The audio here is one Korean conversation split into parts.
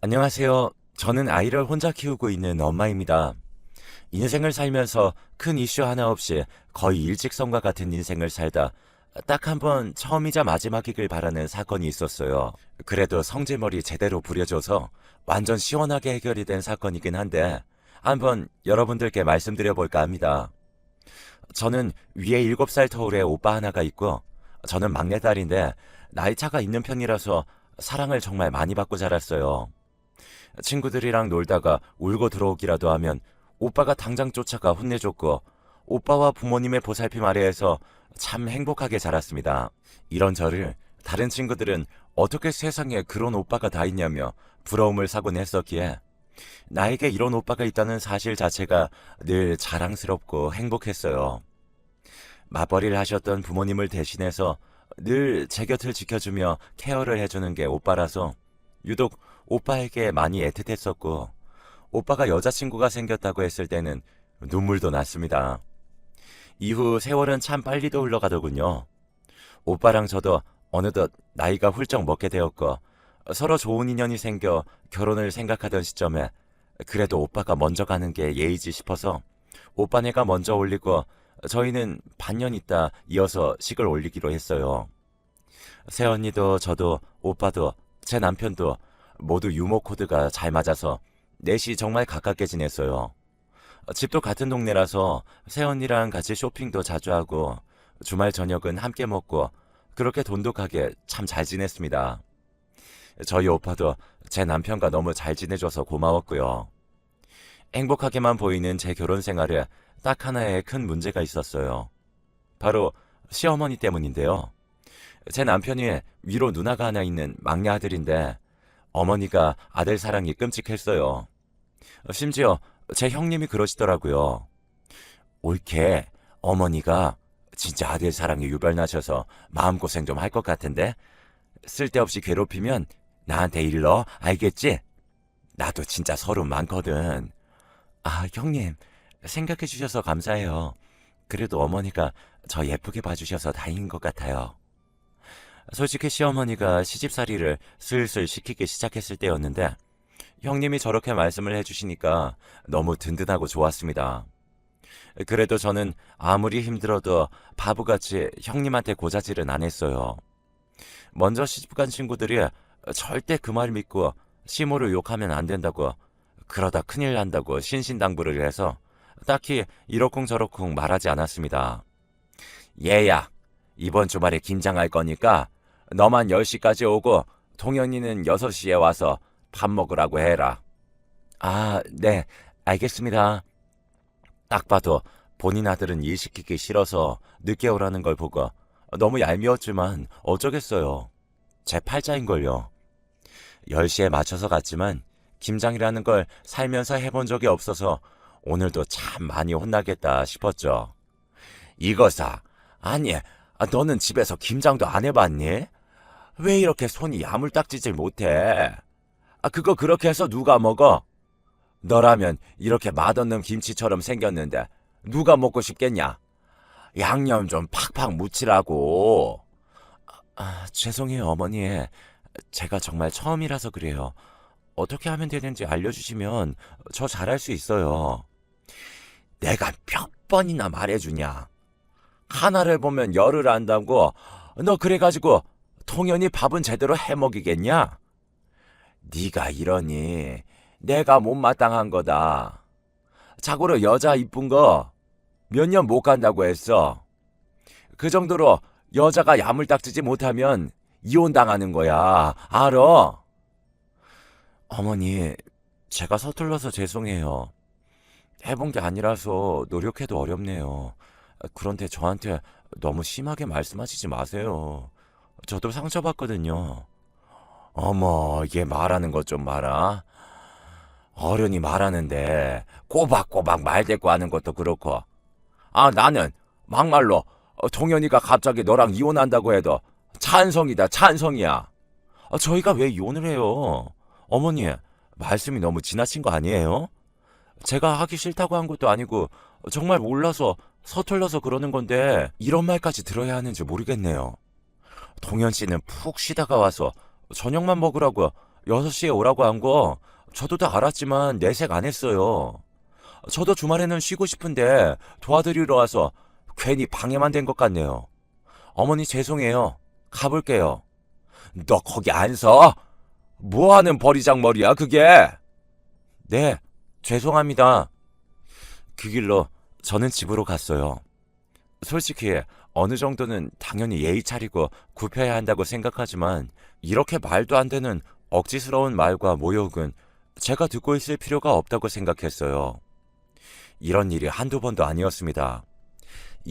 안녕하세요. 저는 아이를 혼자 키우고 있는 엄마입니다. 인생을 살면서 큰 이슈 하나 없이 거의 일직선과 같은 인생을 살다 딱 한 번 처음이자 마지막이길 바라는 사건이 있었어요. 그래도 성질머리 제대로 부려줘서 완전 시원하게 해결이 된 사건이긴 한데 한번 여러분들께 말씀드려 볼까 합니다. 저는 위에 7살 터울의 오빠 하나가 있고 저는 막내딸인데 나이차가 있는 편이라서 사랑을 정말 많이 받고 자랐어요. 친구들이랑 놀다가 울고 들어오기라도 하면 오빠가 당장 쫓아가 혼내줬고 오빠와 부모님의 보살핌 아래에서 참 행복하게 자랐습니다. 이런 저를 다른 친구들은 어떻게 세상에 그런 오빠가 다 있냐며 부러움을 사곤 했었기에 나에게 이런 오빠가 있다는 사실 자체가 늘 자랑스럽고 행복했어요. 맞벌이를 하셨던 부모님을 대신해서 늘 제 곁을 지켜주며 케어를 해주는 게 오빠라서 유독 오빠에게 많이 애틋했었고 오빠가 여자친구가 생겼다고 했을 때는 눈물도 났습니다. 이후 세월은 참 빨리도 흘러가더군요. 오빠랑 저도 어느덧 나이가 훌쩍 먹게 되었고 서로 좋은 인연이 생겨 결혼을 생각하던 시점에 그래도 오빠가 먼저 가는 게 예의지 싶어서 오빠네가 먼저 올리고 저희는 반년 있다 이어서 식을 올리기로 했어요. 새언니도 저도 오빠도 제 남편도 모두 유머 코드가 잘 맞아서 넷이 정말 가깝게 지냈어요. 집도 같은 동네라서 새언니랑 같이 쇼핑도 자주 하고 주말 저녁은 함께 먹고 그렇게 돈독하게 참 잘 지냈습니다. 저희 오빠도 제 남편과 너무 잘 지내줘서 고마웠고요. 행복하게만 보이는 제 결혼 생활에 딱 하나의 큰 문제가 있었어요. 바로 시어머니 때문인데요. 제 남편이 위로 누나가 하나 있는 막내 아들인데 어머니가 아들 사랑이 끔찍했어요. 심지어 제 형님이 그러시더라고요. 올케 어머니가 진짜 아들 사랑이 유별나셔서 마음고생 좀 할 것 같은데 쓸데없이 괴롭히면 나한테 일러 알겠지? 나도 진짜 서름 많거든. 아 형님 생각해 주셔서 감사해요. 그래도 어머니가 저 예쁘게 봐주셔서 다행인 것 같아요. 솔직히 시어머니가 시집살이를 슬슬 시키기 시작했을 때였는데 형님이 저렇게 말씀을 해주시니까 너무 든든하고 좋았습니다. 그래도 저는 아무리 힘들어도 바보같이 형님한테 고자질은 안 했어요. 먼저 시집간 친구들이 절대 그 말 믿고 시모를 욕하면 안 된다고 그러다 큰일 난다고 신신당부를 해서 딱히 이러쿵저러쿵 말하지 않았습니다. 얘야, 이번 주말에 김장할 거니까 너만 10시까지 오고 동현이는 6시에 와서 밥 먹으라고 해라. 아, 네, 알겠습니다. 딱 봐도 본인 아들은 일 시키기 싫어서 늦게 오라는 걸 보고 너무 얄미웠지만 어쩌겠어요. 제 팔자인걸요. 10시에 맞춰서 갔지만 김장이라는 걸 살면서 해본 적이 없어서 오늘도 참 많이 혼나겠다 싶었죠. 이거사, 아니, 너는 집에서 김장도 안 해봤니? 왜 이렇게 손이 야물딱지질 못해? 그거 그렇게 해서 누가 먹어? 너라면 이렇게 맛없는 김치처럼 생겼는데 누가 먹고 싶겠냐? 양념 좀 팍팍 묻히라고. 죄송해요, 어머니. 제가 정말 처음이라서 그래요. 어떻게 하면 되는지 알려주시면 저 잘할 수 있어요. 내가 몇 번이나 말해주냐? 하나를 보면 열을 안다고. 너 그래가지고 통연히 밥은 제대로 해먹이겠냐? 네가 이러니 내가 못마땅한 거다. 자고로 여자 이쁜 거 몇 년 못 간다고 했어. 그 정도로 여자가 야물딱지지 못하면 이혼당하는 거야. 알아? 어머니, 제가 서툴러서 죄송해요. 해본 게 아니라서 노력해도 어렵네요. 그런데 저한테 너무 심하게 말씀하시지 마세요. 저도 상처받거든요. 어머, 얘 말하는 것 좀 봐라. 어른이 말하는데 꼬박꼬박 말대꾸 하는 것도 그렇고. 나는 막말로 동현이가 갑자기 너랑 이혼한다고 해도 찬성이다, 찬성이야. 저희가 왜 이혼을 해요? 어머니, 말씀이 너무 지나친 거 아니에요? 제가 하기 싫다고 한 것도 아니고 정말 몰라서 서툴러서 그러는 건데 이런 말까지 들어야 하는지 모르겠네요. 동현 씨는 푹 쉬다가 와서 저녁만 먹으라고 6시에 오라고 한 거 저도 다 알았지만 내색 안 했어요. 저도 주말에는 쉬고 싶은데 도와드리러 와서 괜히 방해만 된 것 같네요. 어머니 죄송해요. 가볼게요. 너 거기 안 서? 뭐하는 버리장머리야 그게? 네, 죄송합니다. 그 길로 저는 집으로 갔어요. 솔직히 어느 정도는 당연히 예의 차리고 굽혀야 한다고 생각하지만 이렇게 말도 안 되는 억지스러운 말과 모욕은 제가 듣고 있을 필요가 없다고 생각했어요. 이런 일이 한두 번도 아니었습니다.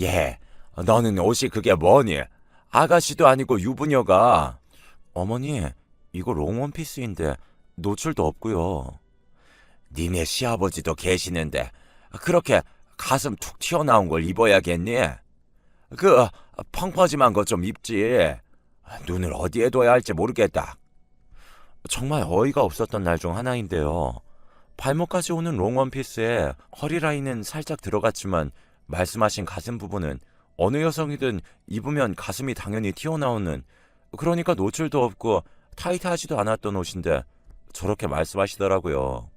예, 너는 옷이 그게 뭐니? 아가씨도 아니고 유부녀가. 어머니, 이거 롱원피스인데 노출도 없고요. 니네 시아버지도 계시는데 그렇게 가슴 툭 튀어나온 걸 입어야겠니? 그 펑퍼짐한 거 좀 입지. 눈을 어디에 둬야 할지 모르겠다. 정말 어이가 없었던 날 중 하나인데요. 발목까지 오는 롱원피스에 허리 라인은 살짝 들어갔지만 말씀하신 가슴 부분은 어느 여성이든 입으면 가슴이 당연히 튀어나오는, 그러니까 노출도 없고 타이트하지도 않았던 옷인데 저렇게 말씀하시더라고요.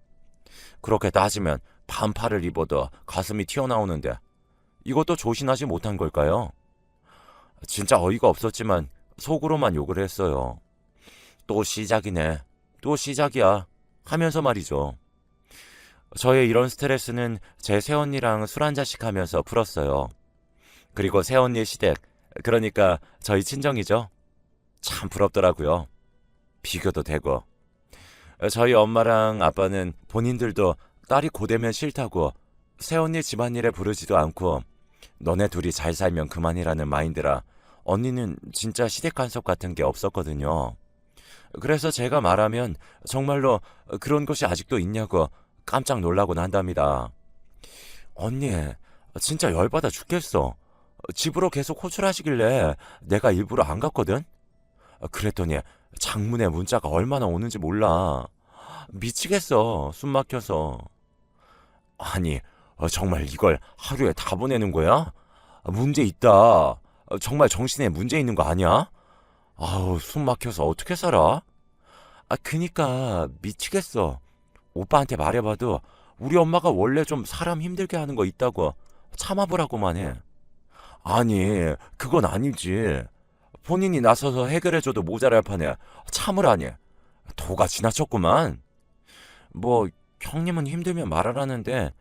그렇게 따지면 반팔을 입어도 가슴이 튀어나오는데 이것도 조신하지 못한 걸까요? 진짜 어이가 없었지만 속으로만 욕을 했어요. 또 시작이네. 또 시작이야. 하면서 말이죠. 저의 이런 스트레스는 제 새언니랑 술 한 잔씩 하면서 풀었어요. 그리고 새언니의 시댁, 그러니까 저희 친정이죠. 참 부럽더라고요. 비교도 되고. 저희 엄마랑 아빠는 본인들도 딸이 고되면 싫다고 새언니 집안일에 부르지도 않고 너네 둘이 잘 살면 그만이라는 마인드라 언니는 진짜 시댁 간섭 같은 게 없었거든요. 그래서 제가 말하면 정말로 그런 것이 아직도 있냐고 깜짝 놀라곤 한답니다. 언니, 진짜 열받아 죽겠어. 집으로 계속 호출하시길래 내가 일부러 안 갔거든? 그랬더니 장문의 문자가 얼마나 오는지 몰라. 미치겠어, 숨 막혀서. 아니, 정말 이걸 하루에 다 보내는 거야? 문제 있다. 정말 정신에 문제 있는 거 아니야? 아우, 숨 막혀서 어떻게 살아? 그니까 미치겠어. 오빠한테 말해봐도 우리 엄마가 원래 좀 사람 힘들게 하는 거 있다고 참아보라고만 해. 아니, 그건 아니지. 본인이 나서서 해결해줘도 모자랄 판에 참으라니. 도가 지나쳤구만. 뭐 형님은 힘들면 말하라는데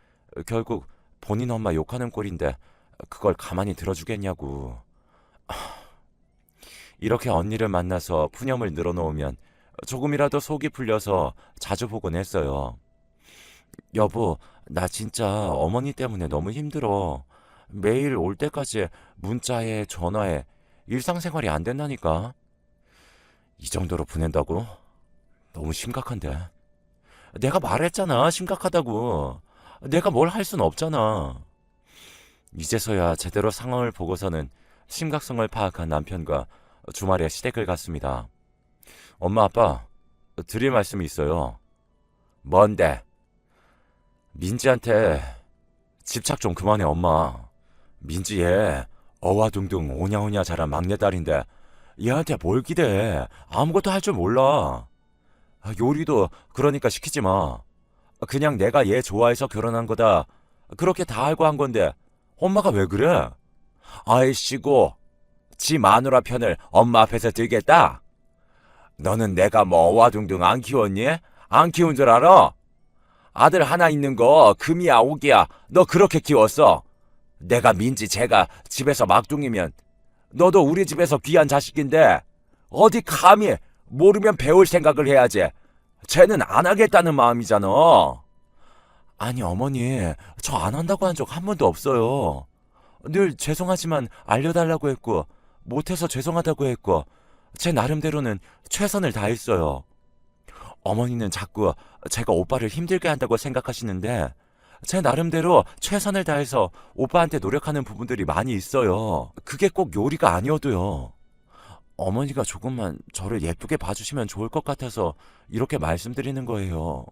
결국 본인 엄마 욕하는 꼴인데 그걸 가만히 들어주겠냐고. 이렇게 언니를 만나서 푸념을 늘어놓으면 조금이라도 속이 풀려서 자주 보곤 했어요. 여보, 나 진짜 어머니 때문에 너무 힘들어. 매일 올 때까지 문자에 전화에 일상생활이 안 된다니까. 이 정도로 보낸다고? 너무 심각한데. 내가 말했잖아, 심각하다고. 내가 뭘 할 순 없잖아. 이제서야 제대로 상황을 보고서는 심각성을 파악한 남편과 주말에 시댁을 갔습니다. 엄마, 아빠, 드릴 말씀이 있어요. 뭔데? 민지한테 집착 좀 그만해, 엄마. 민지 얘 어와둥둥 오냐오냐 자란 막내딸인데 얘한테 뭘 기대해. 아무것도 할 줄 몰라. 요리도 그러니까 시키지 마. 그냥 내가 얘 좋아해서 결혼한 거다. 그렇게 다 알고 한 건데 엄마가 왜 그래? 아이씨고 지 마누라 편을 엄마 앞에서 들겠다? 너는 내가 뭐 어와둥둥 안 키웠니? 안 키운 줄 알아? 아들 하나 있는 거 금이야 오기야 너 그렇게 키웠어. 내가 민지 제가 집에서 막둥이면 너도 우리 집에서 귀한 자식인데 어디 감히 모르면 배울 생각을 해야지. 쟤는 안 하겠다는 마음이잖아. 아니 어머니, 저 안 한다고 한 적 한 번도 없어요. 늘 죄송하지만 알려달라고 했고 못해서 죄송하다고 했고 제 나름대로는 최선을 다했어요. 어머니는 자꾸 제가 오빠를 힘들게 한다고 생각하시는데 제 나름대로 최선을 다해서 오빠한테 노력하는 부분들이 많이 있어요. 그게 꼭 요리가 아니어도요. 어머니가 조금만 저를 예쁘게 봐주시면 좋을 것 같아서 이렇게 말씀드리는 거예요.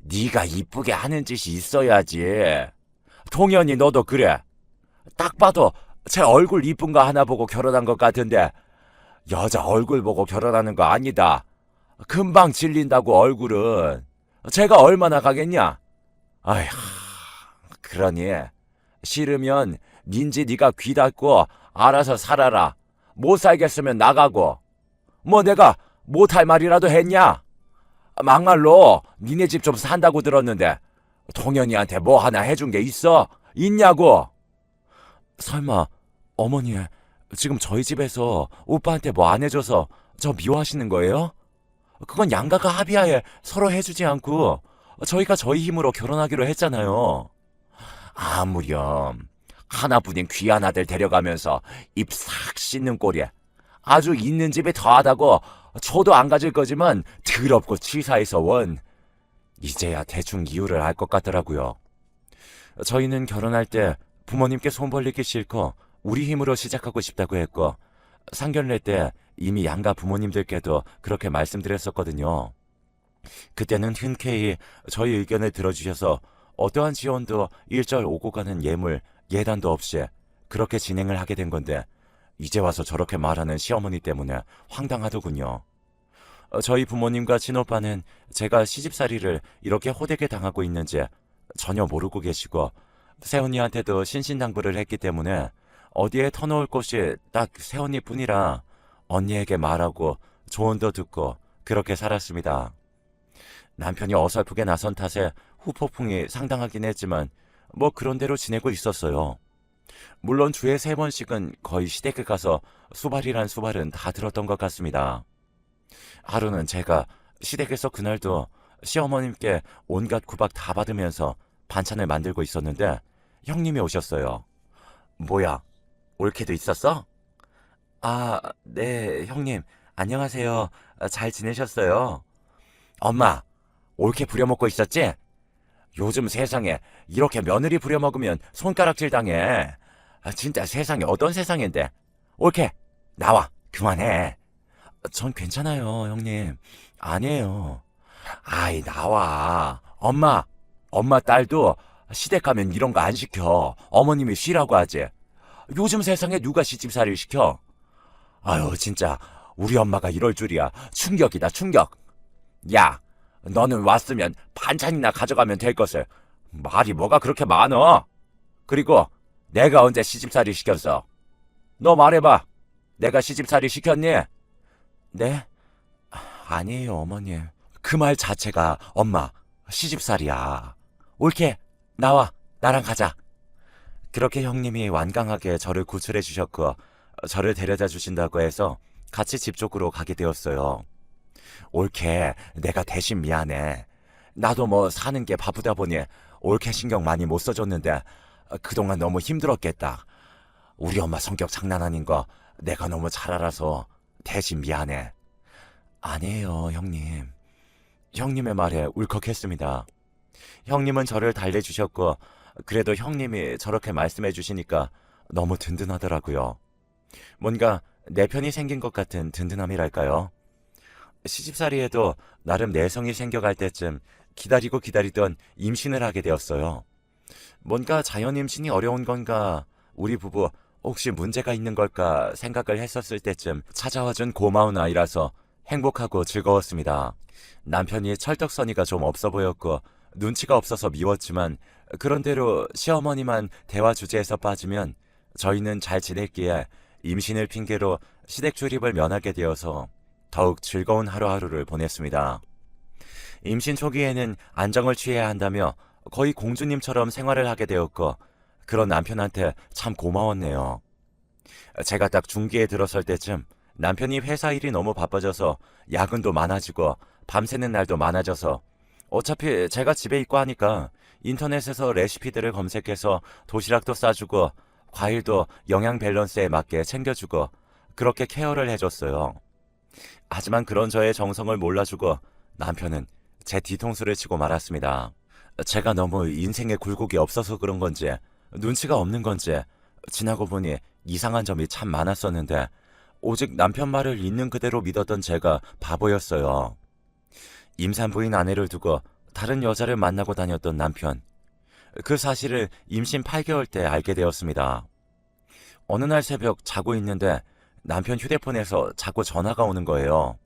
네가 이쁘게 하는 짓이 있어야지. 동현이 너도 그래. 딱 봐도 제 얼굴 이쁜 거 하나 보고 결혼한 것 같은데 여자 얼굴 보고 결혼하는 거 아니다. 금방 질린다고 얼굴은. 제가 얼마나 가겠냐? 아휴, 그러니 싫으면 민지 네가 귀 닫고 알아서 살아라. 못 살겠으면 나가고. 뭐 내가 못할 말이라도 했냐? 막말로 니네 집 좀 산다고 들었는데 동현이한테 뭐 하나 해준 게 있어? 있냐고? 설마 어머니 지금 저희 집에서 오빠한테 뭐 안 해줘서 저 미워하시는 거예요? 그건 양가가 합의하에 서로 해주지 않고 저희가 저희 힘으로 결혼하기로 했잖아요. 아무렴 하나뿐인 귀한 아들 데려가면서 입 싹 씻는 꼴이야. 아주 있는 집이 더하다고 초도 안 가질 거지만 더럽고 치사해서 원. 이제야 대충 이유를 알 것 같더라고요. 저희는 결혼할 때 부모님께 손 벌리기 싫고 우리 힘으로 시작하고 싶다고 했고 상견례 때 이미 양가 부모님들께도 그렇게 말씀드렸었거든요. 그때는 흔쾌히 저희 의견을 들어주셔서 어떠한 지원도 일절 오고 가는 예물, 예단도 없이 그렇게 진행을 하게 된 건데 이제 와서 저렇게 말하는 시어머니 때문에 황당하더군요. 저희 부모님과 친오빠는 제가 시집살이를 이렇게 호되게 당하고 있는지 전혀 모르고 계시고 새언니한테도 신신당부를 했기 때문에 어디에 터놓을 곳이 딱 새언니뿐이라 언니에게 말하고 조언도 듣고 그렇게 살았습니다. 남편이 어설프게 나선 탓에 후폭풍이 상당하긴 했지만 뭐 그런 대로 지내고 있었어요. 물론 주에 3번씩은 거의 시댁에 가서 수발이란 수발은 다 들었던 것 같습니다. 하루는 제가 시댁에서 그날도 시어머님께 온갖 구박 다 받으면서 반찬을 만들고 있었는데 형님이 오셨어요. 뭐야, 올케도 있었어? 아, 네, 형님. 안녕하세요. 잘 지내셨어요? 엄마, 올케 부려먹고 있었지? 요즘 세상에 이렇게 며느리 부려먹으면 손가락질 당해. 진짜 세상이 어떤 세상인데. 올케, 나와. 그만해. 전 괜찮아요, 형님. 아니에요. 아이, 나와. 엄마 딸도 시댁 가면 이런 거 안 시켜. 어머님이 쉬라고 하지. 요즘 세상에 누가 시집살이를 시켜? 아유, 진짜 우리 엄마가 이럴 줄이야. 충격이다, 충격. 야, 너는 왔으면 반찬이나 가져가면 될 것을. 말이 뭐가 그렇게 많어? 그리고 내가 언제 시집살이 시켰어? 너 말해봐. 내가 시집살이 시켰니? 네? 아니에요, 어머니. 그 말 자체가 엄마 시집살이야. 옳게 나와. 나랑 가자. 그렇게 형님이 완강하게 저를 구출해 주셨고 저를 데려다 주신다고 해서 같이 집 쪽으로 가게 되었어요. 옳게 내가 대신 미안해. 나도 뭐 사는 게 바쁘다 보니 옳게 신경 많이 못 써줬는데 그동안 너무 힘들었겠다. 우리 엄마 성격 장난 아닌 거 내가 너무 잘 알아서 대신 미안해. 아니에요, 형님. 형님의 말에 울컥했습니다. 형님은 저를 달래주셨고 그래도 형님이 저렇게 말씀해 주시니까 너무 든든하더라고요. 뭔가 내 편이 생긴 것 같은 든든함이랄까요? 시집살이에도 나름 내성이 생겨갈 때쯤 기다리던 임신을 하게 되었어요. 뭔가 자연임신이 어려운 건가, 우리 부부 혹시 문제가 있는 걸까 생각을 했었을 때쯤 찾아와준 고마운 아이라서 행복하고 즐거웠습니다. 남편이 철떡서니가 좀 없어 보였고 눈치가 없어서 미웠지만 그런대로 시어머니만 대화 주제에서 빠지면 저희는 잘 지냈기에 임신을 핑계로 시댁 출입을 면하게 되어서 더욱 즐거운 하루하루를 보냈습니다. 임신 초기에는 안정을 취해야 한다며 거의 공주님처럼 생활을 하게 되었고 그런 남편한테 참 고마웠네요. 제가 딱 중기에 들어설 때쯤 남편이 회사 일이 너무 바빠져서 야근도 많아지고 밤새는 날도 많아져서 어차피 제가 집에 있고 하니까 인터넷에서 레시피들을 검색해서 도시락도 싸주고 과일도 영양 밸런스에 맞게 챙겨주고 그렇게 케어를 해줬어요. 하지만 그런 저의 정성을 몰라주고 남편은 제 뒤통수를 치고 말았습니다. 제가 너무 인생에 굴곡이 없어서 그런 건지 눈치가 없는 건지 지나고 보니 이상한 점이 참 많았었는데 오직 남편 말을 있는 그대로 믿었던 제가 바보였어요. 임산부인 아내를 두고 다른 여자를 만나고 다녔던 남편. 그 사실을 임신 8개월 때 알게 되었습니다. 어느 날 새벽 자고 있는데 남편 휴대폰에서 자꾸 전화가 오는 거예요.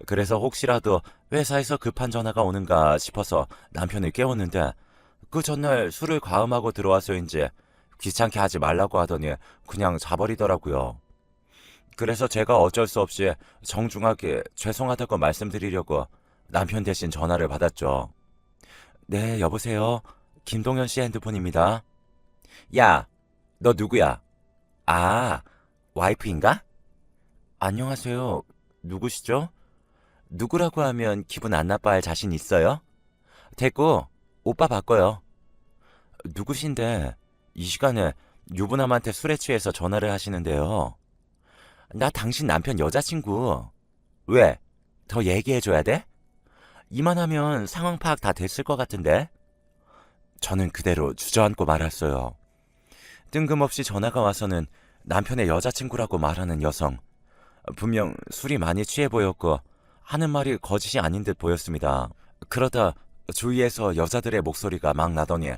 그래서 혹시라도 회사에서 급한 전화가 오는가 싶어서 남편을 깨웠는데 그 전날 술을 과음하고 들어와서인지 귀찮게 하지 말라고 하더니 그냥 자버리더라고요. 그래서 제가 어쩔 수 없이 정중하게 죄송하다고 말씀드리려고 남편 대신 전화를 받았죠. 네, 여보세요. 김동현 씨 핸드폰입니다. 야, 너 누구야? 아, 와이프인가? 안녕하세요. 누구시죠? 누구라고 하면 기분 안 나빠할 자신 있어요? 됐고, 오빠 바꿔요. 누구신데 이 시간에 유부남한테 술에 취해서 전화를 하시는데요. 나 당신 남편 여자친구. 왜? 더 얘기해줘야 돼? 이만하면 상황 파악 다 됐을 것 같은데? 저는 그대로 주저앉고 말았어요. 뜬금없이 전화가 와서는 남편의 여자친구라고 말하는 여성. 분명 술이 많이 취해 보였고 하는 말이 거짓이 아닌 듯 보였습니다. 그러다 주위에서 여자들의 목소리가 막 나더니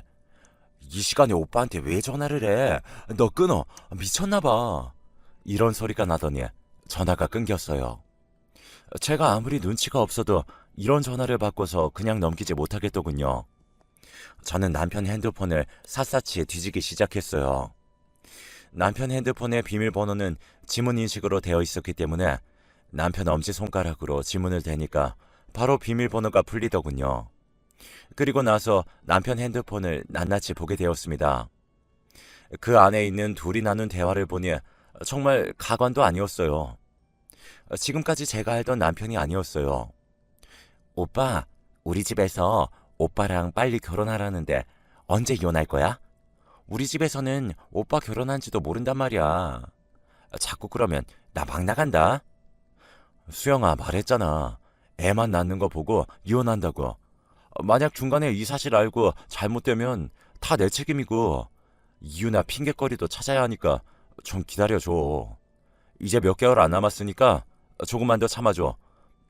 이 시간에 오빠한테 왜 전화를 해? 너 끊어. 미쳤나 봐. 이런 소리가 나더니 전화가 끊겼어요. 제가 아무리 눈치가 없어도 이런 전화를 받고서 그냥 넘기지 못하겠더군요. 저는 남편 핸드폰을 샅샅이 뒤지기 시작했어요. 남편 핸드폰의 비밀번호는 지문 인식으로 되어 있었기 때문에 남편 엄지손가락으로 지문을 대니까 바로 비밀번호가 풀리더군요. 그리고 나서 남편 핸드폰을 낱낱이 보게 되었습니다. 그 안에 있는 둘이 나눈 대화를 보니 정말 가관도 아니었어요. 지금까지 제가 알던 남편이 아니었어요. 오빠, 우리 집에서 오빠랑 빨리 결혼하라는데 언제 이혼할 거야? 우리 집에서는 오빠 결혼한 지도 모른단 말이야. 자꾸 그러면 나 막 나간다. 수영아, 말했잖아. 애만 낳는 거 보고 이혼한다고. 만약 중간에 이 사실 알고 잘못되면 다 내 책임이고 이유나 핑계거리도 찾아야 하니까 좀 기다려줘. 이제 몇 개월 안 남았으니까 조금만 더 참아줘.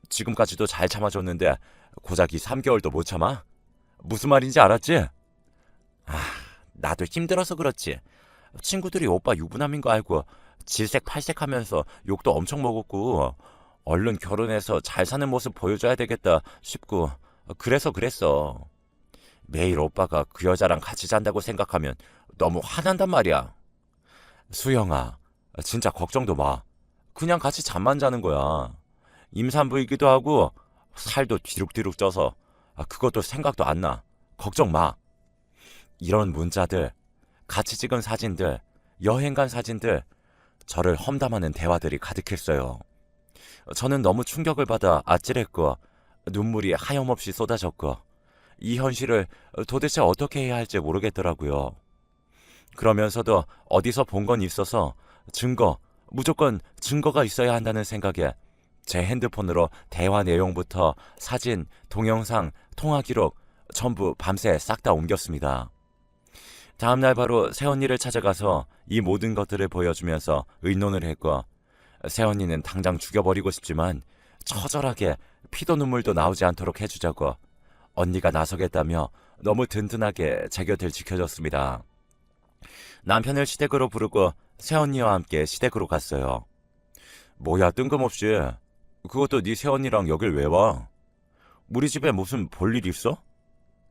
지금까지도 잘 참아줬는데 고작 이 3개월도 못 참아? 무슨 말인지 알았지? 아, 나도 힘들어서 그렇지. 친구들이 오빠 유부남인 거 알고 질색팔색하면서 욕도 엄청 먹었고 얼른 결혼해서 잘 사는 모습 보여줘야 되겠다 싶고 그래서 그랬어. 매일 오빠가 그 여자랑 같이 잔다고 생각하면 너무 화난단 말이야. 수영아, 진짜 걱정도 마. 그냥 같이 잠만 자는 거야. 임산부이기도 하고 살도 뒤룩뒤룩 쪄서 그것도 생각도 안 나. 걱정 마. 이런 문자들, 같이 찍은 사진들, 여행 간 사진들, 저를 험담하는 대화들이 가득했어요. 저는 너무 충격을 받아 아찔했고 눈물이 하염없이 쏟아졌고 이 현실을 도대체 어떻게 해야 할지 모르겠더라고요. 그러면서도 어디서 본 건 있어서 증거, 무조건 증거가 있어야 한다는 생각에 제 핸드폰으로 대화 내용부터 사진, 동영상, 통화 기록 전부 밤새 싹 다 옮겼습니다. 다음날 바로 새언니를 찾아가서 이 모든 것들을 보여주면서 의논을 했고 새언니는 당장 죽여버리고 싶지만 처절하게 피도 눈물도 나오지 않도록 해주자고 언니가 나서겠다며 너무 든든하게 제 곁을 지켜줬습니다. 남편을 시댁으로 부르고 새언니와 함께 시댁으로 갔어요. 뭐야 뜬금없이. 그것도 네 새언니랑 여길 왜 와? 우리 집에 무슨 볼일 있어?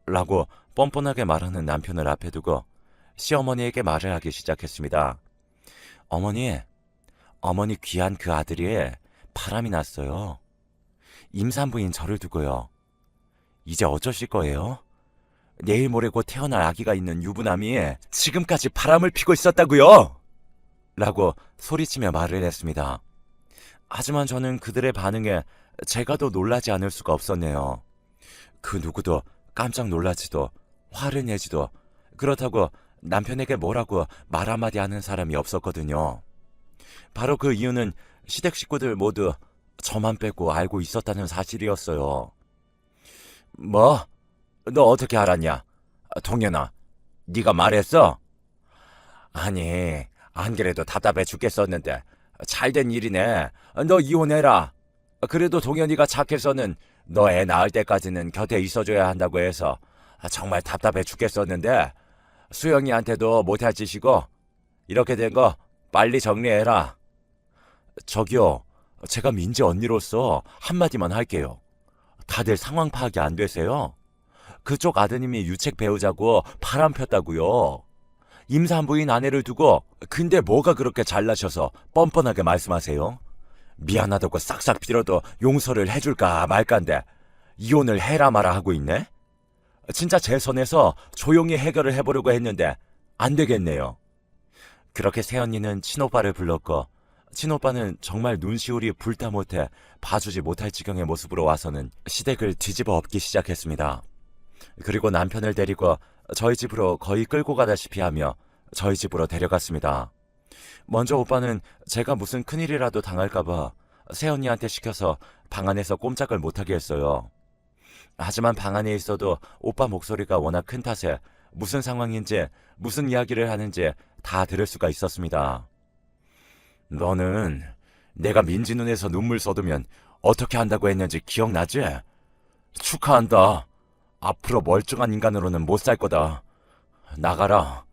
라고 뻔뻔하게 말하는 남편을 앞에 두고 시어머니에게 말을 하기 시작했습니다. 어머니 귀한 그 아들이 바람이 났어요. 임산부인 저를 두고요. 이제 어쩌실 거예요? 내일 모레 곧 태어날 아기가 있는 유부남이 지금까지 바람을 피고 있었다고요! 라고 소리치며 말을 했습니다. 하지만 저는 그들의 반응에 제가 더 놀라지 않을 수가 없었네요. 그 누구도 깜짝 놀라지도 화를 내지도 그렇다고 남편에게 뭐라고 말 한마디 하는 사람이 없었거든요. 바로 그 이유는 시댁 식구들 모두 저만 빼고 알고 있었다는 사실이었어요. 뭐? 너 어떻게 알았냐? 동현아, 네가 말했어? 아니, 안 그래도 답답해 죽겠었는데 잘된 일이네. 너 이혼해라. 그래도 동현이가 착해서는 너 애 낳을 때까지는 곁에 있어줘야 한다고 해서 정말 답답해 죽겠었는데 수영이한테도 못할 짓이고 이렇게 된 거 빨리 정리해라. 저기요, 제가 민지 언니로서 한마디만 할게요. 다들 상황 파악이 안 되세요? 그쪽 아드님이 유책 배우자고 바람 폈다고요. 임산부인 아내를 두고 근데 뭐가 그렇게 잘나셔서 뻔뻔하게 말씀하세요? 미안하다고 싹싹 빌어도 용서를 해줄까 말까인데 이혼을 해라 마라 하고 있네? 진짜 제 선에서 조용히 해결을 해보려고 했는데 안 되겠네요. 그렇게 새언니는 친오빠를 불렀고 친오빠는 정말 눈시울이 불타 못해 봐주지 못할 지경의 모습으로 와서는 시댁을 뒤집어 엎기 시작했습니다. 그리고 남편을 데리고 저희 집으로 거의 끌고 가다시피 하며 저희 집으로 데려갔습니다. 먼저 오빠는 제가 무슨 큰일이라도 당할까봐 새언니한테 시켜서 방 안에서 꼼짝을 못하게 했어요. 하지만 방 안에 있어도 오빠 목소리가 워낙 큰 탓에 무슨 상황인지 무슨 이야기를 하는지 다 들을 수가 있었습니다. 너는 내가 민지 눈에서 눈물 쏟으면 어떻게 한다고 했는지 기억나지? 축하한다. 앞으로 멀쩡한 인간으로는 못 살 거다. 나가라.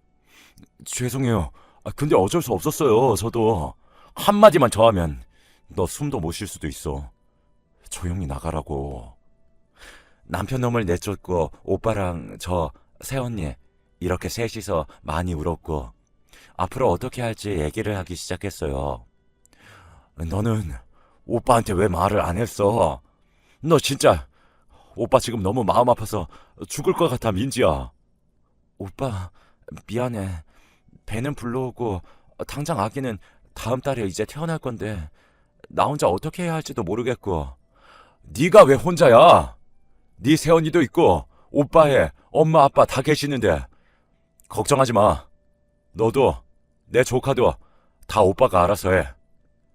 죄송해요. 근데 어쩔 수 없었어요. 저도 한마디만 더 하면 너 숨도 못 쉴 수도 있어. 조용히 나가라고. 남편 놈을 내쫓고 오빠랑 저 새언니 이렇게 셋이서 많이 울었고 앞으로 어떻게 할지 얘기를 하기 시작했어요. 너는 오빠한테 왜 말을 안 했어? 너 진짜 오빠 지금 너무 마음 아파서 죽을 것 같아, 민지야. 오빠 미안해. 배는 불러오고 당장 아기는 다음 달에 이제 태어날 건데 나 혼자 어떻게 해야 할지도 모르겠고. 네가 왜 혼자야? 네 새언니도 있고 오빠의 엄마 아빠 다 계시는데 걱정하지 마. 너도 내 조카도 다 오빠가 알아서 해.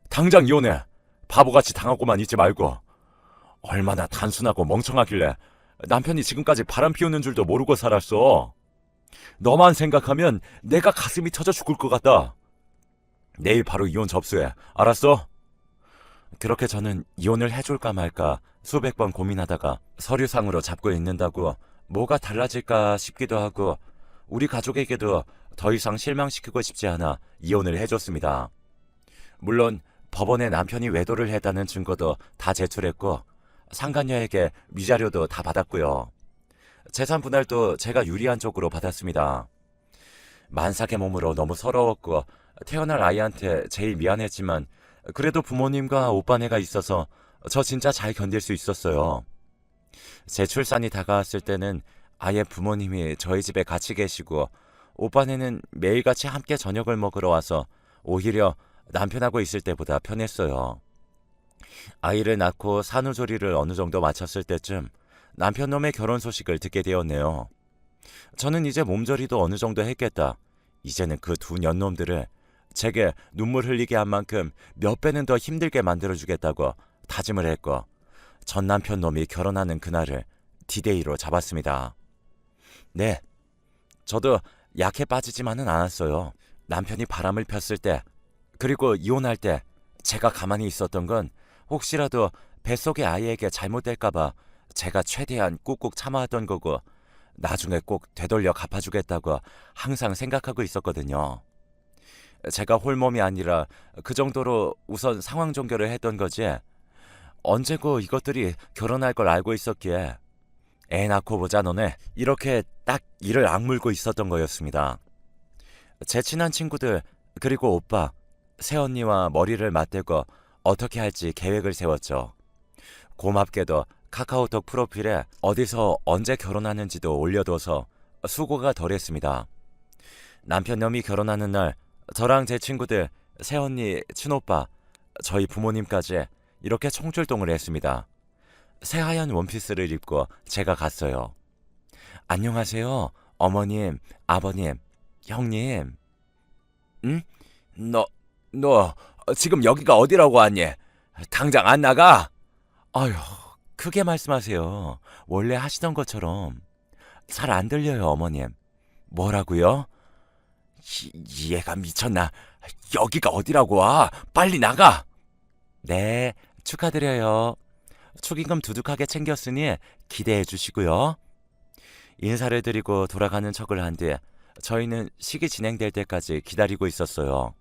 당장 이혼해. 바보같이 당하고만 있지 말고. 얼마나 단순하고 멍청하길래 남편이 지금까지 바람 피우는 줄도 모르고 살았어. 너만 생각하면 내가 가슴이 터져 죽을 것 같다. 내일 바로 이혼 접수해. 알았어? 그렇게 저는 이혼을 해줄까 말까 수백 번 고민하다가 서류상으로 잡고 있는다고 뭐가 달라질까 싶기도 하고 우리 가족에게도 더 이상 실망시키고 싶지 않아 이혼을 해줬습니다. 물론 법원에 남편이 외도를 했다는 증거도 다 제출했고 상간녀에게 위자료도 다 받았고요. 재산 분할도 제가 유리한 쪽으로 받았습니다. 만삭의 몸으로 너무 서러웠고 태어날 아이한테 제일 미안했지만 그래도 부모님과 오빠네가 있어서 저 진짜 잘 견딜 수 있었어요. 제 출산이 다가왔을 때는 아예 부모님이 저희 집에 같이 계시고 오빠네는 매일같이 함께 저녁을 먹으러 와서 오히려 남편하고 있을 때보다 편했어요. 아이를 낳고 산후조리를 어느 정도 마쳤을 때쯤 남편 놈의 결혼 소식을 듣게 되었네요. 저는 이제 몸조리도 어느 정도 했겠다. 이제는 그 두 년놈들을 제게 눈물 흘리게 한 만큼 몇 배는 더 힘들게 만들어주겠다고 다짐을 했고 전 남편 놈이 결혼하는 그날을 디데이로 잡았습니다. 네, 저도 약해 빠지지만은 않았어요. 남편이 바람을 폈을 때 그리고 이혼할 때 제가 가만히 있었던 건 혹시라도 뱃속의 아이에게 잘못될까봐 제가 최대한 꾹꾹 참아왔던 거고 나중에 꼭 되돌려 갚아주겠다고 항상 생각하고 있었거든요. 제가 홀몸이 아니라 그 정도로 우선 상황 종결을 했던 거지 언제고 이것들이 결혼할 걸 알고 있었기에 애 낳고 보자 너네 이렇게 딱 이를 악물고 있었던 거였습니다. 제 친한 친구들 그리고 오빠, 새언니와 머리를 맞대고 어떻게 할지 계획을 세웠죠. 고맙게도 카카오톡 프로필에 어디서 언제 결혼하는지도 올려둬서 수고가 덜했습니다. 남편 놈이 결혼하는 날 저랑 제 친구들, 새언니, 친오빠, 저희 부모님까지 이렇게 총출동을 했습니다. 새하얀 원피스를 입고 제가 갔어요. 안녕하세요. 어머님, 아버님, 형님. 응? 너 지금 여기가 어디라고 하니? 당장 안 나가? 아휴, 크게 말씀하세요. 원래 하시던 것처럼. 잘 안 들려요, 어머님. 뭐라고요? 얘가 미쳤나? 여기가 어디라고 와? 빨리 나가! 네, 축하드려요. 축의금 두둑하게 챙겼으니 기대해 주시고요. 인사를 드리고 돌아가는 척을 한 뒤 저희는 식이 진행될 때까지 기다리고 있었어요.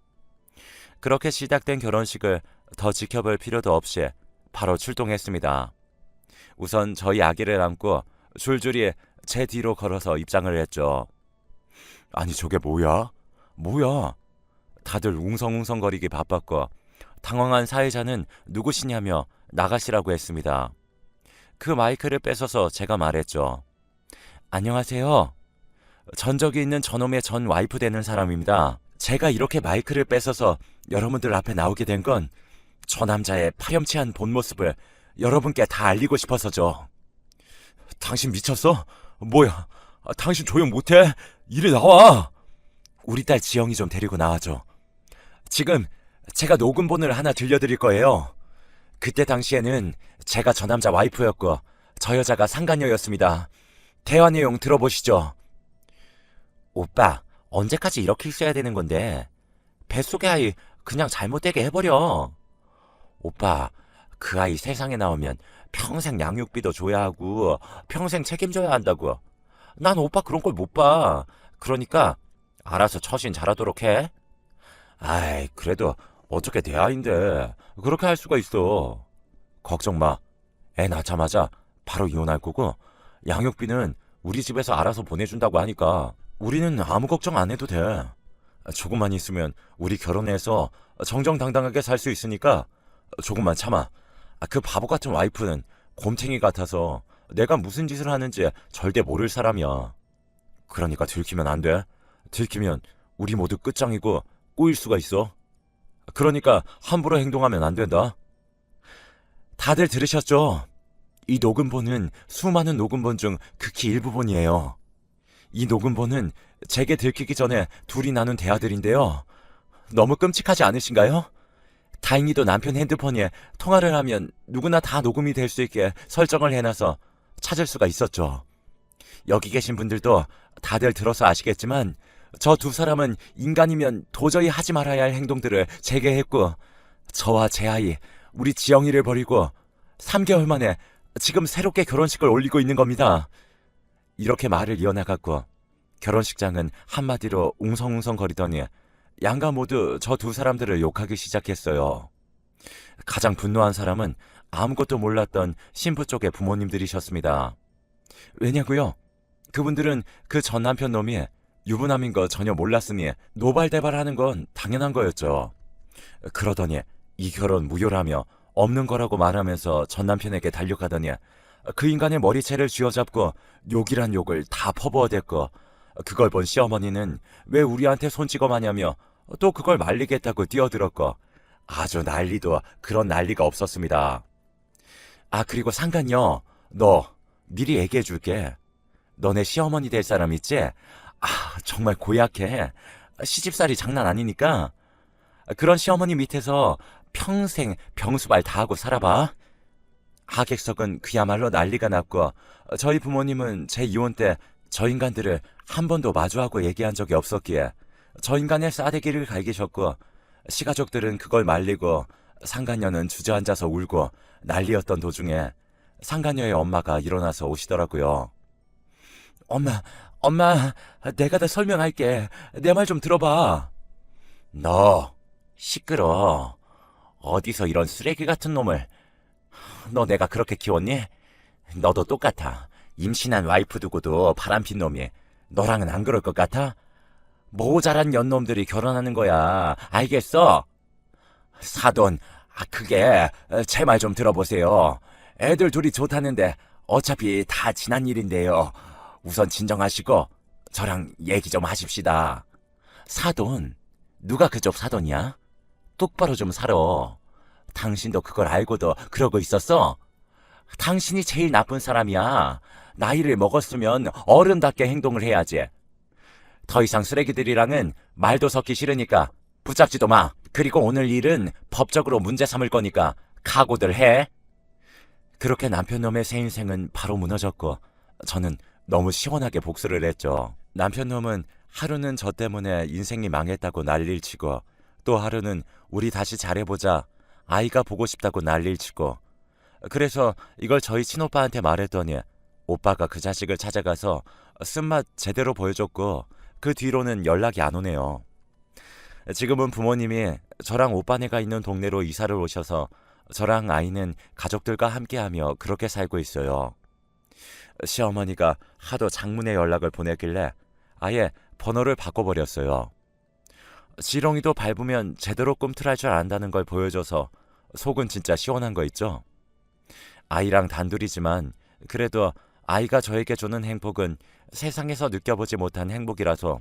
그렇게 시작된 결혼식을 더 지켜볼 필요도 없이 바로 출동했습니다. 우선 저희 아기를 안고 줄줄이 제 뒤로 걸어서 입장을 했죠. 아니 저게 뭐야? 뭐야? 다들 웅성웅성거리기 바빴고 당황한 사회자는 누구시냐며 나가시라고 했습니다. 그 마이크를 뺏어서 제가 말했죠. 안녕하세요. 전적이 있는 저놈의 전 와이프 되는 사람입니다. 제가 이렇게 마이크를 뺏어서 여러분들 앞에 나오게 된 건 저 남자의 파렴치한 본 모습을 여러분께 다 알리고 싶어서죠. 당신 미쳤어? 뭐야? 당신 조용 못해? 이리 나와! 우리 딸 지영이 좀 데리고 나와줘. 지금 제가 녹음본을 하나 들려드릴 거예요. 그때 당시에는 제가 저 남자 와이프였고 저 여자가 상간녀였습니다. 대화 내용 들어보시죠. 오빠, 언제까지 이렇게 있어야 되는 건데? 뱃속의 아이 그냥 잘못되게 해버려. 오빠, 그 아이 세상에 나오면 평생 양육비도 줘야 하고 평생 책임져야 한다고. 난 오빠 그런 걸 못 봐. 그러니까 알아서 처신 잘하도록 해. 아이, 그래도 어떻게 내 아인데 그렇게 할 수가 있어. 걱정 마. 애 낳자마자 바로 이혼할 거고 양육비는 우리 집에서 알아서 보내준다고 하니까 우리는 아무 걱정 안 해도 돼. 조금만 있으면 우리 결혼해서 정정당당하게 살 수 있으니까 조금만 참아. 그 바보 같은 와이프는 곰탱이 같아서 내가 무슨 짓을 하는지 절대 모를 사람이야. 그러니까 들키면 안 돼. 들키면 우리 모두 끝장이고 꼬일 수가 있어. 그러니까 함부로 행동하면 안 된다. 다들 들으셨죠? 이 녹음본은 수많은 녹음본 중 극히 일부분이에요. 이 녹음본은 제게 들키기 전에 둘이 나눈 대화들인데요. 너무 끔찍하지 않으신가요? 다행히도 남편 핸드폰에 통화를 하면 누구나 다 녹음이 될 수 있게 설정을 해놔서 찾을 수가 있었죠. 여기 계신 분들도 다들 들어서 아시겠지만 저 두 사람은 인간이면 도저히 하지 말아야 할 행동들을 제게 했고 저와 제 아이, 우리 지영이를 버리고 3개월 만에 지금 새롭게 결혼식을 올리고 있는 겁니다. 이렇게 말을 이어나갔고 결혼식장은 한마디로 웅성웅성거리더니 양가 모두 저 두 사람들을 욕하기 시작했어요. 가장 분노한 사람은 아무것도 몰랐던 신부 쪽의 부모님들이셨습니다. 왜냐고요? 그분들은 그 전 남편 놈이 유부남인 거 전혀 몰랐으니 노발대발하는 건 당연한 거였죠. 그러더니 이 결혼 무효라며 없는 거라고 말하면서 전 남편에게 달려가더니 그 인간의 머리채를 쥐어잡고 욕이란 욕을 다 퍼부어댔고 그걸 본 시어머니는 왜 우리한테 손찌검 하냐며 또 그걸 말리겠다고 뛰어들었고 아주 난리도 그런 난리가 없었습니다. 아, 그리고 상간녀, 너 미리 얘기해 줄게. 너네 시어머니 될 사람 있지? 아, 정말 고약해. 시집살이 장난 아니니까 그런 시어머니 밑에서 평생 병수발 다 하고 살아봐. 하객석은 그야말로 난리가 났고 저희 부모님은 제 이혼 때 저 인간들을 한 번도 마주하고 얘기한 적이 없었기에 저 인간의 싸대기를 갈기셨고 시가족들은 그걸 말리고 상간녀는 주저앉아서 울고 난리였던 도중에 상간녀의 엄마가 일어나서 오시더라고요. 엄마, 내가 다 설명할게. 내 말 좀 들어봐. 너, 시끄러. 어디서 이런 쓰레기 같은 놈을. 너 내가 그렇게 키웠니? 너도 똑같아. 임신한 와이프 두고도 바람핀 놈이 너랑은 안 그럴 것 같아? 모자란 연놈들이 결혼하는 거야. 알겠어? 사돈, 그게 제 말 좀 들어보세요. 애들 둘이 좋다는데 어차피 다 지난 일인데요. 우선 진정하시고 저랑 얘기 좀 하십시다. 사돈? 누가 그쪽 사돈이야? 똑바로 좀 살아. 당신도 그걸 알고도 그러고 있었어? 당신이 제일 나쁜 사람이야. 나이를 먹었으면 어른답게 행동을 해야지. 더 이상 쓰레기들이랑은 말도 섞기 싫으니까 붙잡지도 마. 그리고 오늘 일은 법적으로 문제 삼을 거니까 각오들 해. 그렇게 남편놈의 새 인생은 바로 무너졌고 저는 너무 시원하게 복수를 했죠. 남편놈은 하루는 저 때문에 인생이 망했다고 난리를 치고 또 하루는 우리 다시 잘해보자, 아이가 보고 싶다고 난리를 치고 그래서 이걸 저희 친오빠한테 말했더니 오빠가 그 자식을 찾아가서 쓴맛 제대로 보여줬고 그 뒤로는 연락이 안 오네요. 지금은 부모님이 저랑 오빠네가 있는 동네로 이사를 오셔서 저랑 아이는 가족들과 함께하며 그렇게 살고 있어요. 시어머니가 하도 장문의 연락을 보냈길래 아예 번호를 바꿔버렸어요. 지렁이도 밟으면 제대로 꿈틀할 줄 안다는 걸 보여줘서 속은 진짜 시원한 거 있죠? 아이랑 단둘이지만 그래도 아이가 저에게 주는 행복은 세상에서 느껴보지 못한 행복이라서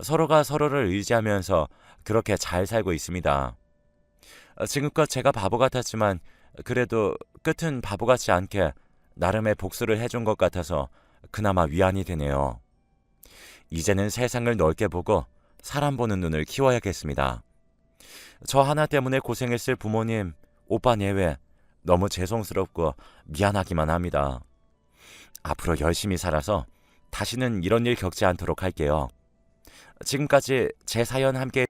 서로가 서로를 의지하면서 그렇게 잘 살고 있습니다. 지금껏 제가 바보 같았지만 그래도 끝은 바보 같지 않게 나름의 복수를 해준 것 같아서 그나마 위안이 되네요. 이제는 세상을 넓게 보고 사람 보는 눈을 키워야겠습니다. 저 하나 때문에 고생했을 부모님, 오빠 내외 너무 죄송스럽고 미안하기만 합니다. 앞으로 열심히 살아서 다시는 이런 일 겪지 않도록 할게요. 지금까지 제 사연 함께